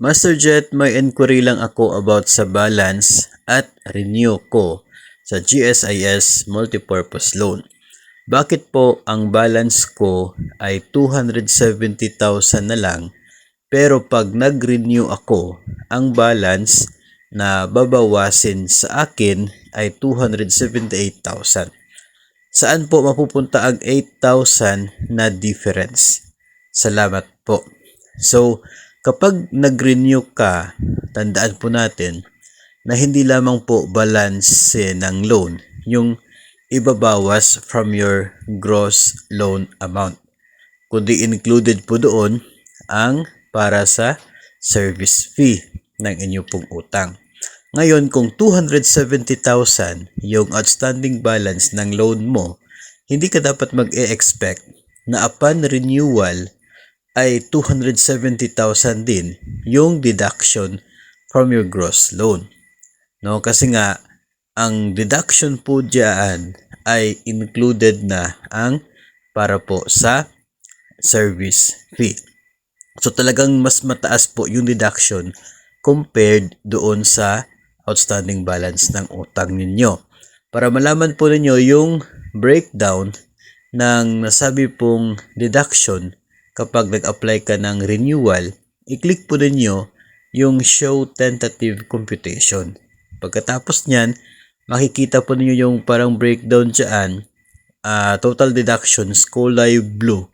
Master Jet, may inquiry lang ako about sa balance at renew ko sa GSIS Multipurpose Loan. Bakit po ang balance ko ay 270,000 na lang, pero pag nag-renew ako, ang balance na babawasin sa akin ay 278,000. Saan po mapupunta ang 8,000 na difference? Salamat po. So, kapag nag-renew ka, tandaan po natin na hindi lamang po balance ng loan yung ibabawas from your gross loan amount, kundi included po doon ang para sa service fee ng inyo pong utang. Ngayon, kung 270,000 yung outstanding balance ng loan mo, hindi ka dapat mag-e-expect na upon renewal ay 270,000 din yung deduction from your gross loan. No, kasi nga ang deduction po diyan ay included na ang para po sa service fee. So talagang mas mataas po yung deduction compared doon sa outstanding balance ng utang ninyo. Para malaman po ninyo yung breakdown ng nasabi pong deduction kapag nag-apply ka ng renewal, i-click po ninyo yung show tentative computation. Pagkatapos nyan, makikita po ninyo yung parang breakdown dyan, total deductions, kulay blue,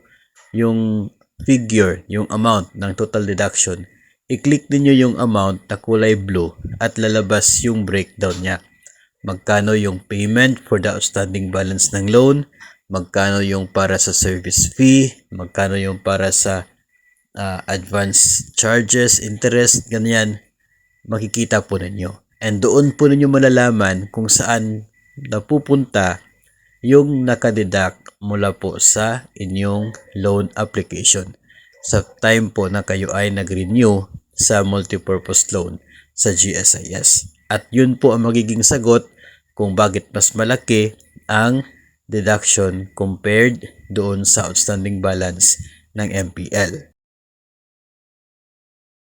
yung figure, yung amount ng total deduction. I-click niyo yung amount na kulay blue at lalabas yung breakdown niya. Magkano yung payment for the outstanding balance ng loan, magkano yung para sa service fee, magkano yung para sa advance charges, interest, ganyan. Makikita po ninyo. And doon po ninyo malalaman kung saan napupunta yung nakadeduct mula po sa inyong loan application sa time po na kayo ay nag-renew sa multipurpose loan sa GSIS. At yun po ang magiging sagot kung bakit mas malaki ang deduction compared doon sa outstanding balance ng MPL.